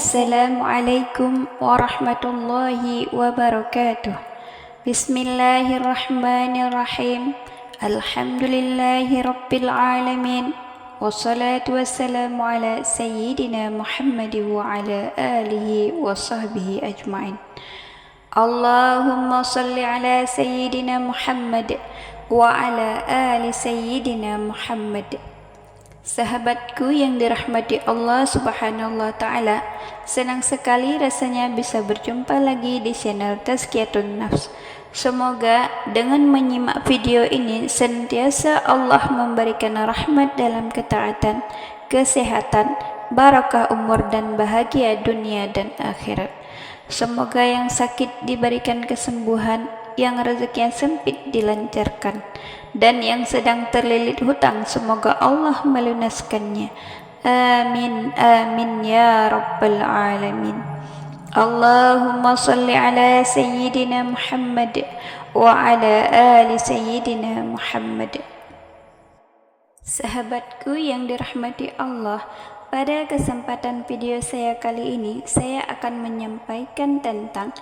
Assalamualaikum warahmatullahi wabarakatuh. Bismillahirrahmanirrahim. Alhamdulillahi rabbil alamin. Wassalatu wassalamu ala sayyidina Muhammad wa ala alihi wa sahbihi ajma'in. Allahumma salli ala sayyidina Muhammad wa ala ali sayyidina Muhammad. Sahabatku yang dirahmati Allah Subhanahu wa Ta'ala, senang sekali rasanya bisa berjumpa lagi di channel Tazkiyatun Nafs. Semoga dengan menyimak video ini senantiasa Allah memberikan rahmat dalam ketaatan, kesehatan, barakah umur dan bahagia dunia dan akhirat. Semoga yang sakit diberikan kesembuhan, yang rezeki yang sempit dilancarkan, dan yang sedang terlilit hutang semoga Allah melunaskannya. Amin amin ya rabbal alamin. Allahumma salli ala sayyidina Muhammad wa ala ali sayyidina Muhammad. Sahabatku yang dirahmati Allah, pada kesempatan video saya kali ini saya akan menyampaikan tentang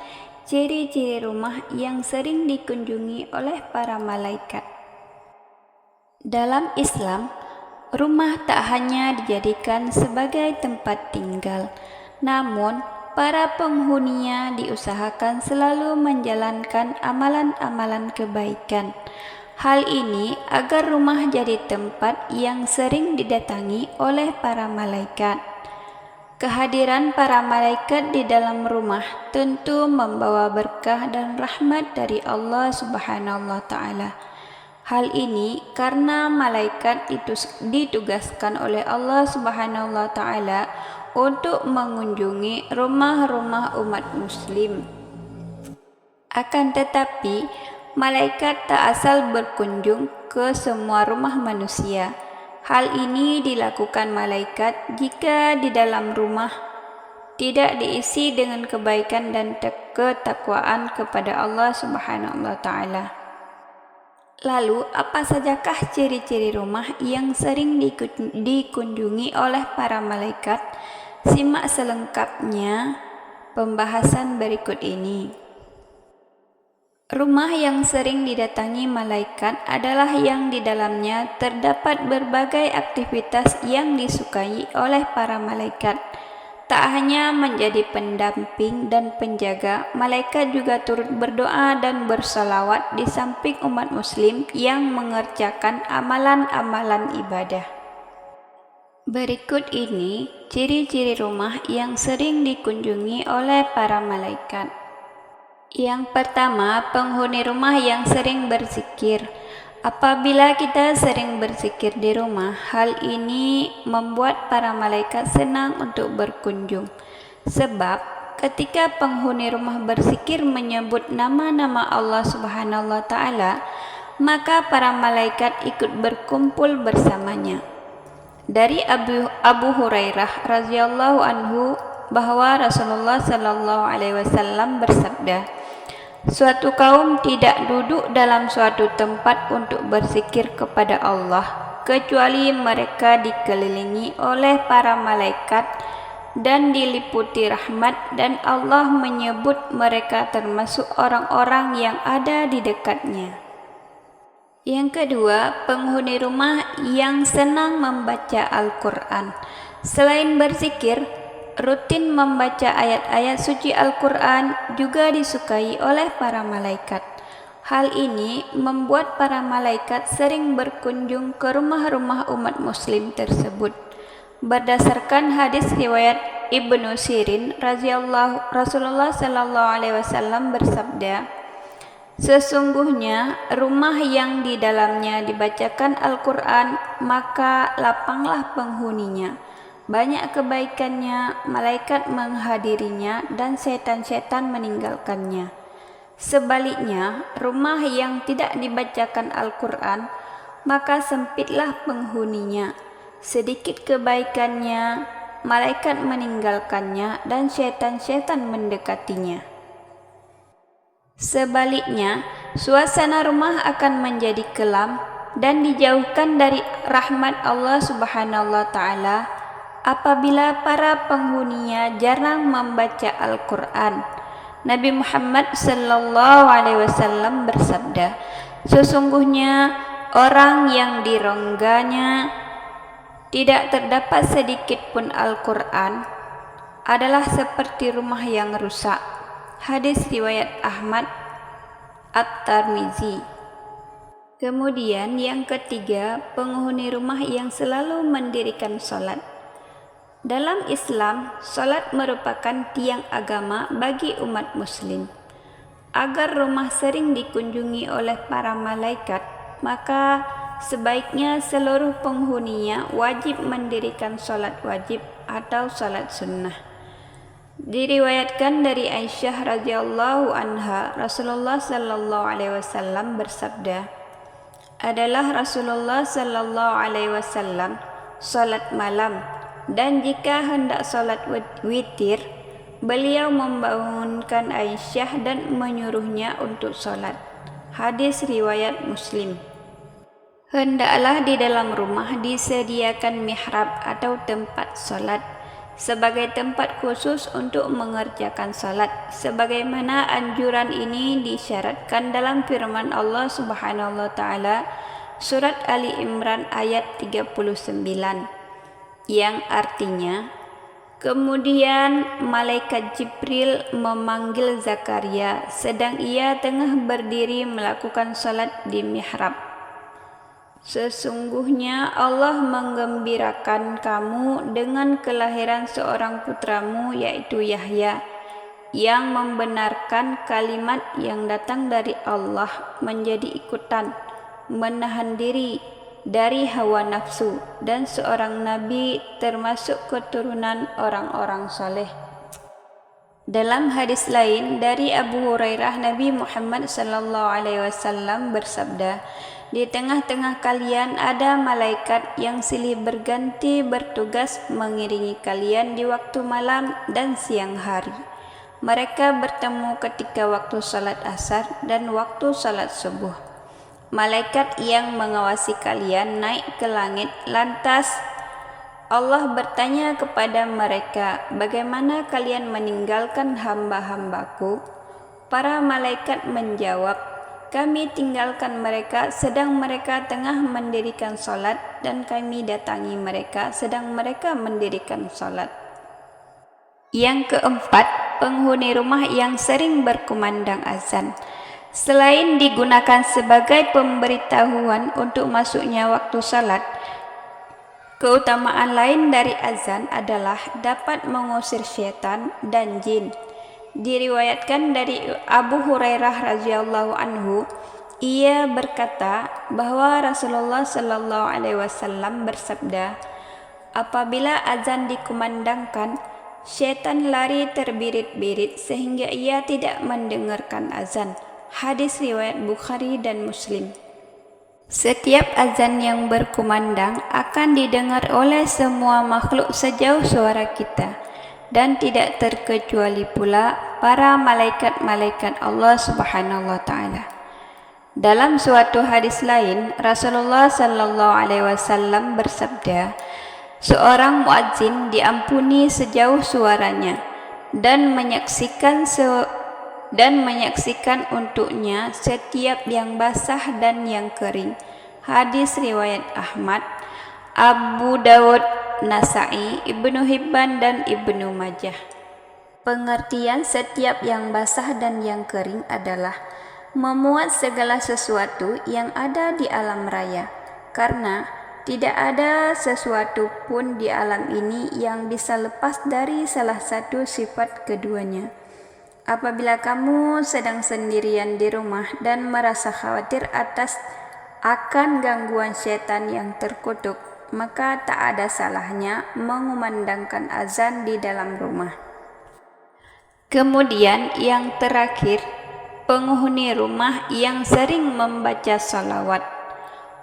ciri-ciri rumah yang sering dikunjungi oleh para malaikat. Dalam Islam, rumah tak hanya dijadikan sebagai tempat tinggal, namun para penghuninya diusahakan selalu menjalankan amalan-amalan kebaikan. Hal ini agar rumah jadi tempat yang sering didatangi oleh para malaikat. Kehadiran para malaikat di dalam rumah tentu membawa berkah dan rahmat dari Allah Subhanahu wa Ta'ala. Hal ini karena malaikat itu ditugaskan oleh Allah Subhanahu wa Ta'ala untuk mengunjungi rumah-rumah umat muslim. Akan tetapi, malaikat tak asal berkunjung ke semua rumah manusia. Hal ini dilakukan malaikat jika di dalam rumah tidak diisi dengan kebaikan dan ketakwaan kepada Allah Subhanahu wa Ta'ala. Lalu, apa sajakah ciri-ciri rumah yang sering dikunjungi oleh para malaikat? Simak selengkapnya pembahasan berikut ini. Rumah yang sering didatangi malaikat adalah yang di dalamnya terdapat berbagai aktivitas yang disukai oleh para malaikat. Tak hanya menjadi pendamping dan penjaga, malaikat juga turut berdoa dan bersalawat di samping umat muslim yang mengerjakan amalan-amalan ibadah. Berikut ini ciri-ciri rumah yang sering dikunjungi oleh para malaikat. Yang pertama, penghuni rumah yang sering berzikir. Apabila kita sering berzikir di rumah, hal ini membuat para malaikat senang untuk berkunjung. Sebab ketika penghuni rumah berzikir menyebut nama-nama Allah Subhanahu wa Ta'ala, maka para malaikat ikut berkumpul bersamanya. Dari Abu Hurairah radhiyallahu anhu bahwa Rasulullah sallallahu alaihi wasallam bersabda, suatu kaum tidak duduk dalam suatu tempat untuk berzikir kepada Allah kecuali mereka dikelilingi oleh para malaikat dan diliputi rahmat, dan Allah menyebut mereka termasuk orang-orang yang ada di dekatnya. Yang kedua, penghuni rumah yang senang membaca Al-Quran. Selain berzikir, rutin membaca ayat-ayat suci Al-Quran juga disukai oleh para malaikat. Hal ini membuat para malaikat sering berkunjung ke rumah-rumah umat muslim tersebut. Berdasarkan hadis riwayat Ibnu Sirin Rasulullah sallallahu alaihi wasallam bersabda, sesungguhnya rumah yang di dalamnya dibacakan Al-Quran, maka lapanglah penghuninya. Banyak kebaikannya, malaikat menghadirinya dan setan-setan meninggalkannya. Sebaliknya, rumah yang tidak dibacakan Al-Quran, maka sempitlah penghuninya. Sedikit kebaikannya, malaikat meninggalkannya dan setan-setan mendekatinya. Sebaliknya, suasana rumah akan menjadi kelam dan dijauhkan dari rahmat Allah Subhanahu wa Ta'ala. apabila para penghuninya jarang membaca Al-Quran. Nabi Muhammad sallallahu alaihi wasallam bersabda, sesungguhnya orang yang di rongganya tidak terdapat sedikit pun Al-Quran adalah seperti rumah yang rusak. Hadis riwayat Ahmad At-Tirmizi. Kemudian yang ketiga, penghuni rumah yang selalu mendirikan salat. Dalam Islam, salat merupakan tiang agama bagi umat muslim. Agar rumah sering dikunjungi oleh para malaikat, maka sebaiknya seluruh penghuninya wajib mendirikan salat wajib atau salat sunnah. Diriwayatkan dari Aisyah radhiyallahu anha, Rasulullah sallallahu alaihi wasallam bersabda, adalah Rasulullah sallallahu alaihi wasallam salat malam, dan jika hendak salat witir, beliau membangunkan Aisyah dan menyuruhnya untuk salat. Hadis riwayat Muslim. Hendaklah di dalam rumah disediakan mihrab atau tempat salat sebagai tempat khusus untuk mengerjakan salat, sebagaimana anjuran ini disyaratkan dalam firman Allah Subhanahu wa taala surat Ali Imran ayat 39, yang artinya, kemudian malaikat Jibril memanggil Zakaria sedang ia tengah berdiri melakukan salat di mihrab. Sesungguhnya Allah menggembirakan kamu dengan kelahiran seorang putramu, yaitu Yahya, yang membenarkan kalimat yang datang dari Allah, menjadi ikutan, menahan diri dari hawa nafsu, dan seorang nabi termasuk keturunan orang-orang soleh. Dalam hadis lain dari Abu Hurairah, Nabi Muhammad sallallahu alaihi wasallam bersabda, di tengah-tengah kalian ada malaikat yang silih berganti bertugas mengiringi kalian di waktu malam dan siang hari. Mereka bertemu ketika waktu salat asar dan waktu salat subuh. Malaikat yang mengawasi kalian naik ke langit, lantas Allah bertanya kepada mereka, bagaimana kalian meninggalkan hamba-hambaku? Para malaikat menjawab, kami tinggalkan mereka sedang mereka tengah mendirikan salat, dan kami datangi mereka sedang mereka mendirikan salat. Yang keempat, penghuni rumah yang sering berkumandang azan. Selain digunakan sebagai pemberitahuan untuk masuknya waktu salat, keutamaan lain dari azan adalah dapat mengusir syaitan dan jin. Diriwayatkan dari Abu Hurairah radhiyallahu anhu, ia berkata bahwa Rasulullah sallallahu alaihi wasallam bersabda, apabila azan dikumandangkan, syaitan lari terbirit-birit sehingga ia tidak mendengarkan azan. Hadis riwayat Bukhari dan Muslim. Setiap azan yang berkumandang akan didengar oleh semua makhluk sejauh suara kita, dan tidak terkecuali pula para malaikat-malaikat Allah Subhanahu wa taala. Dalam suatu hadis lain, Rasulullah sallallahu alaihi wasallam bersabda, seorang muadzin diampuni sejauh suaranya dan menyaksikan untuknya setiap yang basah dan yang kering. Hadis riwayat Ahmad, Abu Dawud, Nasa'i, Ibnu Hibban, dan Ibnu Majah. Pengertian setiap yang basah dan yang kering adalah memuat segala sesuatu yang ada di alam raya, karena tidak ada sesuatu pun di alam ini yang bisa lepas dari salah satu sifat keduanya. Apabila kamu sedang sendirian di rumah dan merasa khawatir akan gangguan syaitan yang terkutuk, maka tak ada salahnya mengumandangkan azan di dalam rumah. Kemudian yang terakhir, penghuni rumah yang sering membaca salawat.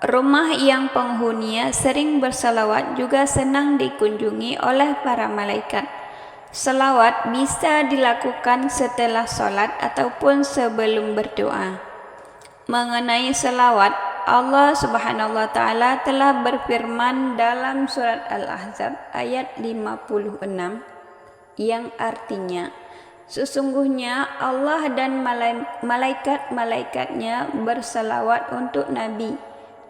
Rumah yang penghuninya sering bersalawat juga senang dikunjungi oleh para malaikat. Salawat bisa dilakukan setelah salat ataupun sebelum berdoa. Mengenai salawat, Allah Subhanahu wa taala telah berfirman dalam surat Al-Ahzab ayat 56 yang artinya, sesungguhnya Allah dan malaikat-malaikatnya bersalawat untuk Nabi.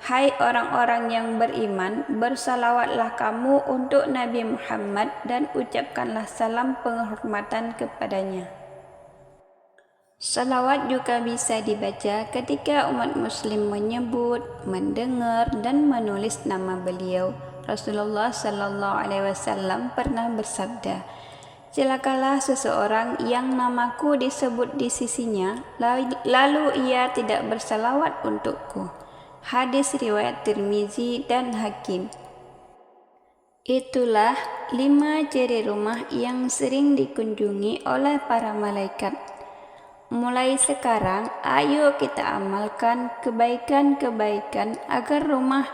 Hai orang-orang yang beriman, bersalawatlah kamu untuk Nabi Muhammad dan ucapkanlah salam penghormatan kepadanya. Salawat juga bisa dibaca ketika umat muslim menyebut, mendengar, dan menulis nama beliau. Rasulullah Sallallahu Alaihi Wasallam pernah bersabda, celakalah seseorang yang namaku disebut di sisinya, lalu ia tidak bersalawat untukku. Hadis riwayat Tirmizi dan Hakim. Itulah 5 ciri rumah yang sering dikunjungi oleh para malaikat. Mulai sekarang, ayo kita amalkan kebaikan-kebaikan agar rumah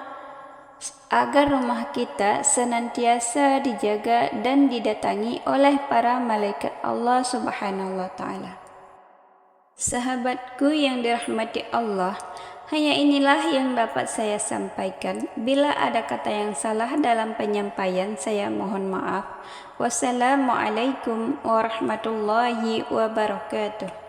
kita senantiasa dijaga dan didatangi oleh para malaikat Allah Subhanahu wa taala. Sahabatku yang dirahmati Allah, hanya inilah yang dapat saya sampaikan. Bila ada kata yang salah dalam penyampaian, saya mohon maaf. Wassalamualaikum warahmatullahi wabarakatuh.